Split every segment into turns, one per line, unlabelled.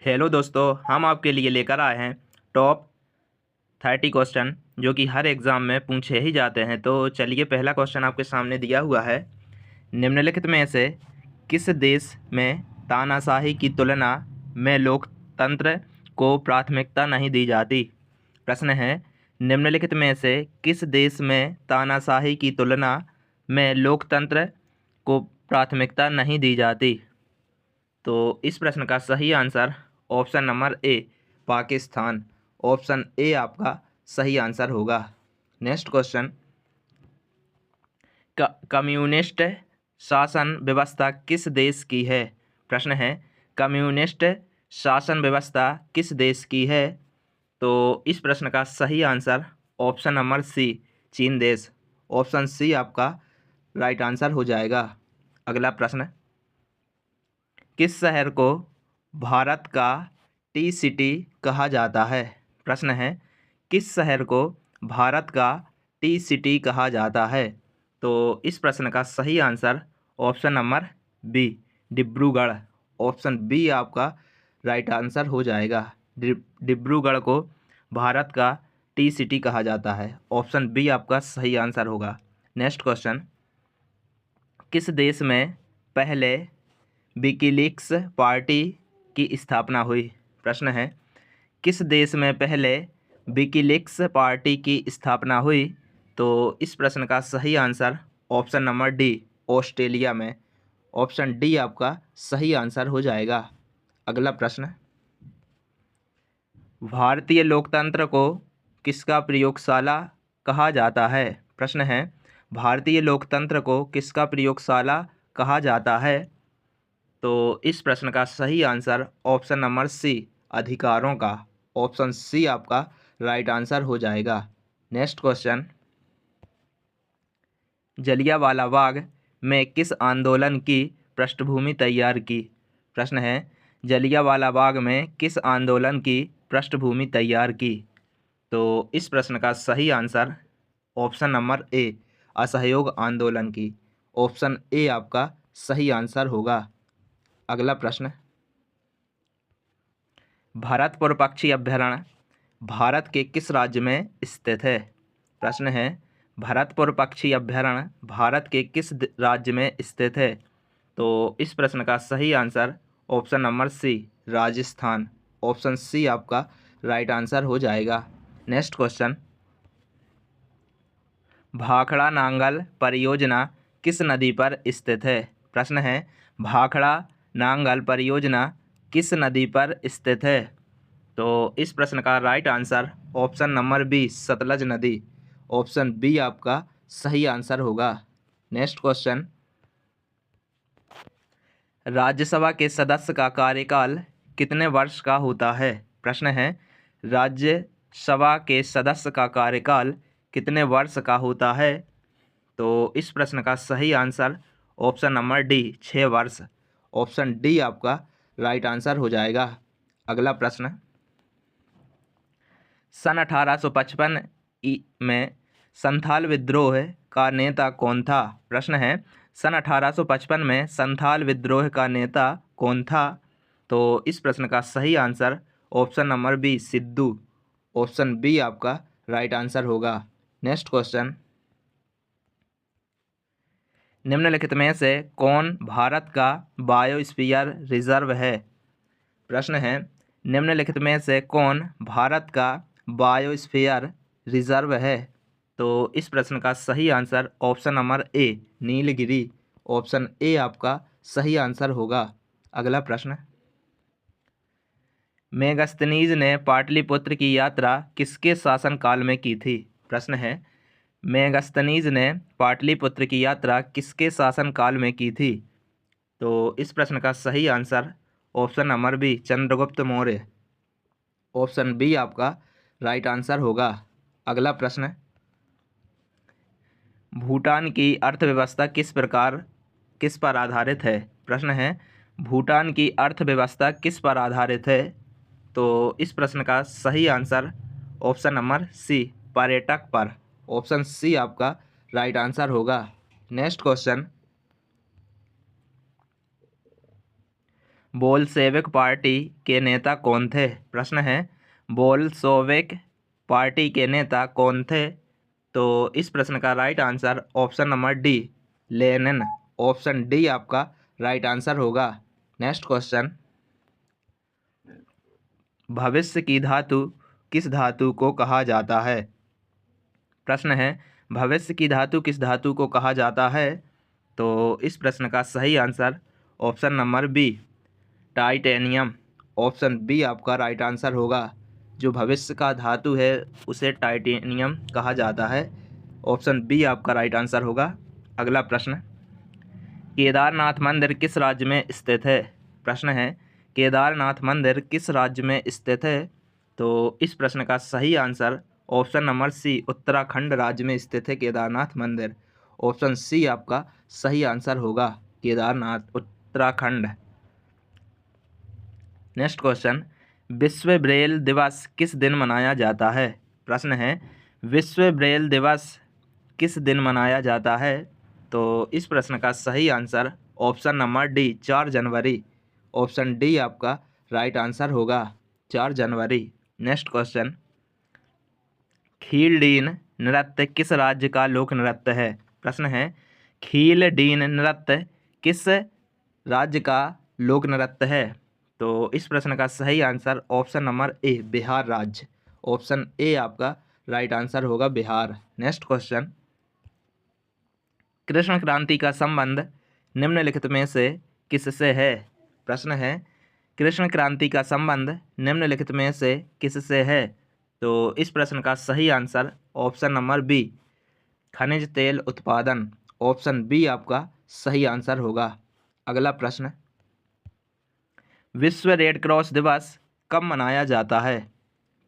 Hello दोस्तों, हम आपके लिए लेकर आए हैं टॉप 30 क्वेश्चन जो कि हर एग्ज़ाम में पूछे ही जाते हैं। तो चलिए, पहला क्वेश्चन आपके सामने दिया हुआ है। निम्नलिखित में से किस देश में तानाशाही की तुलना में लोकतंत्र को प्राथमिकता नहीं दी जाती? प्रश्न है, निम्नलिखित में से किस देश में तानाशाही की तुलना में लोकतंत्र को प्राथमिकता नहीं दी जाती? तो इस प्रश्न का सही answer option number A, Pakistan. Option A आपका सही आंसर होगा। नेक्स्ट क्वेश्चन, कम्युनिस्ट शासन व्यवस्था किस देश की है? प्रश्न है, कम्युनिस्ट शासन व्यवस्था किस देश की है? तो इस प्रश्न का सही आंसर ऑप्शन नंबर सी, चीन देश। ऑप्शन सी आपका राइट आंसर हो जाएगा। अगला प्रश्न, किस शहर को भारत का टी सिटी कहा जाता है? प्रश्न है, किस शहर को भारत का टी सिटी कहा जाता है? तो इस प्रश्न का सही answer option number B, Dibrugarh. Option B आपका राइट आंसर हो जाएगा। डिब्रूगढ़ को भारत का टी सिटी कहा जाता है। ऑप्शन बी आपका सही आंसर होगा। नेक्स्ट क्वेश्चन, किस देश में पहले विकीलीक्स पार्टी की स्थापना हुई? प्रश्न है, किस देश में पहले विकीलीक्स पार्टी की स्थापना हुई? तो इस प्रश्न का सही answer option number D, Australia में। ऑप्शन डी आपका सही आंसर हो जाएगा। अगला प्रश्न, भारतीय लोकतंत्र को किसका प्रयोगशाला कहा जाता है? प्रश्न है, भारतीय लोकतंत्र को किसका प्रयोगशाला कहा जाता है? तो इस प्रश्न का सही आंसर ऑप्शन नंबर सी, अधिकारों का। ऑप्शन सी आपका राइट आंसर हो जाएगा। नेक्स्ट क्वेश्चन, जलियांवाला बाग में किस आंदोलन की पृष्ठभूमि तैयार की? प्रश्न है, जलियांवाला बाग में किस आंदोलन की पृष्ठभूमि तैयार की? तो इस प्रश्न का सही आंसर ऑप्शन नंबर ए, असहयोग आंदोलन की। ऑप्शन ए आपका सही आंसर होगा। अगला प्रश्न, भरतपुर पक्षी अभयारण्य भारत के किस राज्य में स्थित है? प्रश्न है, भरतपुर पक्षी अभयारण्य भारत के किस राज्य में स्थित है? तो इस प्रश्न का सही answer option number C, Rajasthan. Option C आपका राइट आंसर हो जाएगा। नेक्स्ट क्वेश्चन, भाखड़ा नांगल परियोजना किस नदी पर स्थित है? प्रश्न है, भाखड़ा नांगल परियोजना किस नदी पर स्थित है? तो इस प्रश्न का right answer option number B, Sutlej नदी। ऑप्शन बी आपका सही आंसर होगा। नेक्स्ट क्वेश्चन, राज्यसभा के सदस्य का कार्यकाल कितने वर्ष का होता है? प्रश्न है, राज्यसभा के सदस्य का कार्यकाल कितने वर्ष का होता है? तो इस प्रश्न का सही आंसर ऑप्शन नंबर डी, 6 वर्ष। ऑप्शन डी आपका राइट आंसर हो जाएगा। अगला प्रश्न, सन 1855 में संथाल विद्रोह का नेता कौन था? प्रश्न है, सन 1855 में संथाल विद्रोह का नेता कौन था? तो इस प्रश्न का सही answer option number B, Sidhu. Option B आपका राइट आंसर होगा। नेक्स्ट क्वेश्चन, निम्नलिखित में से कौन भारत का बायोस्फीयर रिजर्व है? प्रश्न है, निम्नलिखित में से कौन भारत का बायोस्फीयर रिजर्व है? तो इस प्रश्न का सही answer option number A, Nilgiri. Option A आपका सही आंसर होगा। अगला प्रश्न, मेगास्थनीज ने पाटलिपुत्र की यात्रा किसके शासनकाल में की थी? प्रश्न है, मेगास्थनीज ने पाटलिपुत्र की यात्रा किसके शासनकाल में की थी? तो इस प्रश्न का सही answer option number B, Chandragupta Maurya. Option B आपका राइट आंसर होगा। अगला प्रश्न, भूटान की अर्थव्यवस्था किस पर आधारित है? प्रश्न है, भूटान की अर्थव्यवस्था किस पर आधारित है? तो इस प्रश्न का सही आंसर ऑप्शन नंबर सी, पर्यटक पर। ऑप्शन सी आपका राइट आंसर होगा। नेक्स्ट क्वेश्चन, बोल्शेविक पार्टी के नेता कौन थे? प्रश्न है बोल्शेविक पार्टी के नेता कौन थे? तो इस प्रश्न का right answer option number D, Lenin. Option D आपका राइट आंसर होगा। नेक्स्ट क्वेश्चन, भविष्य की धातु किस धातु को कहा जाता है? प्रश्न है भविष्य की धातु किस धातु को कहा जाता है? तो इस प्रश्न का सही answer option number B, titanium. Option B आपका राइट आंसर होगा। जो भविष्य का धातु है उसे टाइटेनियम कहा जाता है। ऑप्शन बी आपका राइट आंसर होगा। अगला प्रश्न, केदारनाथ मंदिर किस राज्य में स्थित है? प्रश्न है केदारनाथ मंदिर किस राज्य में स्थित है? तो इस प्रश्न का सही answer option number C, Uttarakhand राज्य में स्थित है केदारनाथ मंदिर। ऑप्शन सी आपका सही आंसर होगा, केदारनाथ, उत्तराखंड। नेक्स्ट क्वेश्चन, विश्व ब्रेल दिवस किस दिन मनाया जाता है? प्रश्न है विश्व ब्रेल दिवस किस दिन मनाया जाता है? तो इस प्रश्न का सही आंसर ऑप्शन नंबर डी, 4 जनवरी। ऑप्शन डी आपका राइट आंसर होगा, 4 जनवरी। नेक्स्ट क्वेश्चन, खीलडीन नृत्य किस राज्य का लोक नृत्य है? प्रश्न है खीलडीन नृत्य किस राज्य का लोक नृत्य है? तो इस प्रश्न का सही answer option number A, Bihar राज्य। ऑप्शन ए आपका राइट आंसर होगा, बिहार। नेक्स्ट क्वेश्चन, कृष्ण क्रांति का संबंध निम्नलिखित में से किससे है? प्रश्न है कृष्ण क्रांति का संबंध निम्नलिखित में से किससे है? तो इस प्रश्न का सही आंसर ऑप्शन नंबर बी, खनिज तेल उत्पादन। ऑप्शन बी आपका सही आंसर होगा। अगला प्रश्न, विश्व रेड क्रॉस दिवस कब मनाया जाता है?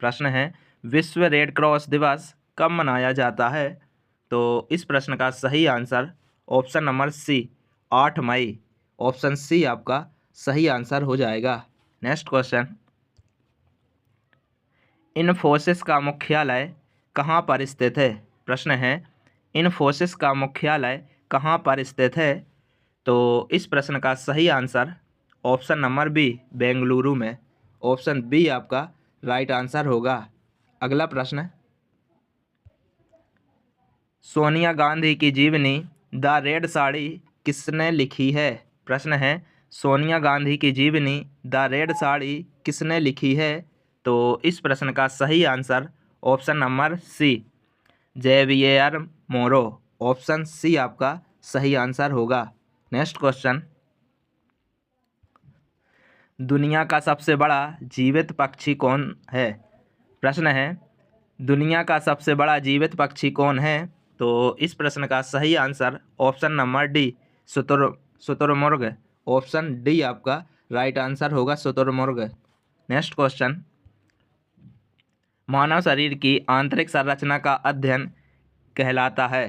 प्रश्न है विश्व रेड क्रॉस दिवस कब मनाया जाता है? तो इस प्रश्न का सही आंसर ऑप्शन नंबर सी, 8 मई। ऑप्शन सी आपका सही आंसर हो जाएगा। नेक्स्ट क्वेश्चन, इन्फोसिस का मुख्यालय कहाँ पर स्थित है? प्रश्न है इन्फोसिस का मुख्यालय कहाँ पर स्थित है? तो इस प्रश्न का सही answer option number B, Bengaluru में। ऑप्शन बी आपका राइट आंसर होगा। अगला प्रश्न, सोनिया गांधी की जीवनी द रेड साड़ी किसने लिखी है? प्रश्न है सोनिया गांधी की जीवनी द रेड साड़ी किसने लिखी है? तो इस प्रश्न का सही answer option number C, Xavier Moro. Option C आपका सही आंसर होगा। नेक्स्ट क्वेश्चन, दुनिया का सबसे बड़ा जीवित पक्षी कौन है? प्रश्न है दुनिया का सबसे बड़ा जीवित पक्षी कौन है? तो इस प्रश्न का सही आंसर ऑप्शन नंबर डी, शुतुरमुर्ग। ऑप्शन डी आपका राइट आंसर होगा, शुतुरमुर्ग। नेक्स्ट क्वेश्चन, मानव शरीर की आंतरिक संरचना का अध्ययन कहलाता है?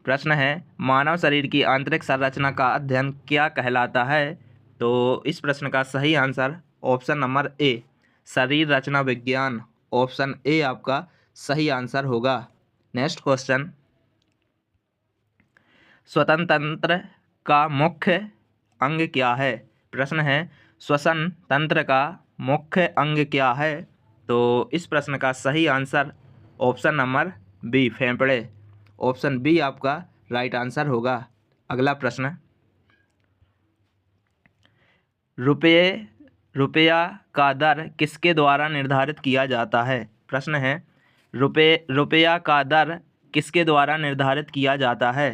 प्रश्न है मानव शरीर की आंतरिक संरचना का अध्ययन क्या कहलाता है? तो इस प्रश्न का सही आंसर ऑप्शन नंबर ए, शरीर रचना विज्ञान। ऑप्शन ए आपका सही आंसर होगा। नेक्स्ट क्वेश्चन, स्वतंत्र तंत्र का मुख्य अंग क्या है? प्रश्न है श्वसन तंत्र का मुख्य अंग क्या है? तो इस प्रश्न का सही आंसर ऑप्शन नंबर बी, फेफड़े। ऑप्शन बी आपका राइट आंसर होगा। अगला प्रश्न, रुपया का दर किसके द्वारा निर्धारित किया जाता है? प्रश्न है रुपया का दर किसके द्वारा निर्धारित किया जाता है?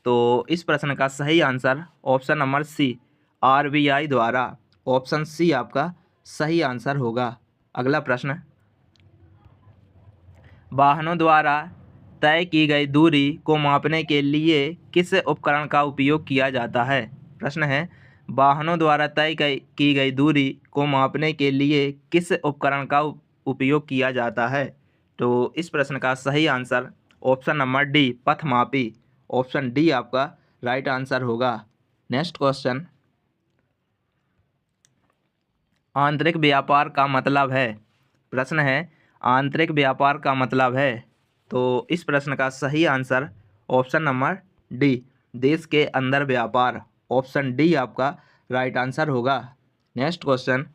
तो इस प्रश्न का सही answer option number C, RBI द्वारा। ऑप्शन सी आपका सही आंसर होगा। अगला प्रश्न, वाहनों द्वारा तय की गई दूरी को मापने के लिए किस उपकरण का उपयोग किया जाता है? प्रश्न है वाहनों द्वारा तय की गई दूरी को मापने के लिए किस उपकरण का उपयोग किया जाता है? तो इस प्रश्न का सही आंसर ऑप्शन नंबर डी, पथमापी। ऑप्शन डी आपका राइट आंसर होगा। नेक्स्ट क्वेश्चन, आंतरिक व्यापार का मतलब है? प्रश्न है आंतरिक व्यापार का मतलब है? तो इस प्रश्न का सही आंसर ऑप्शन नंबर डी, देश के अंदर व्यापार। ऑप्शन डी आपका राइट आंसर होगा। नेक्स्ट क्वेश्चन,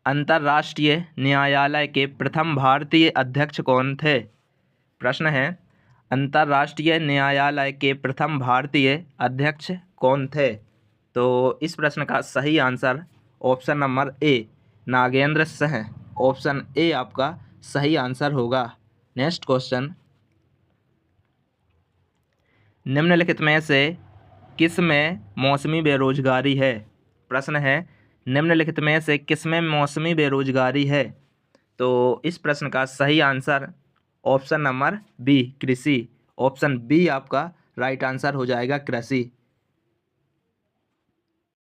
अंतर्राष्ट्रीय न्यायालय के प्रथम भारतीय अध्यक्ष कौन थे? प्रश्न है, अंतर्राष्ट्रीय न्यायालय के प्रथम भारतीय अध्यक्ष कौन थे? तो इस प्रश्न का सही answer option number A, Nagendra Singh. Option A आपका सही आंसर होगा। नेक्स्ट क्वेश्चन, निम्नलिखित में से किस में मौसमी बेरोजगारी है? प्रश्न है, निम्नलिखित में से किस में मौसमी बेरोजगारी है? तो इस प्रश्न का सही आंसर ऑप्शन नंबर बी, कृषि। ऑप्शन बी आपका राइट आंसर हो जाएगा, कृषि।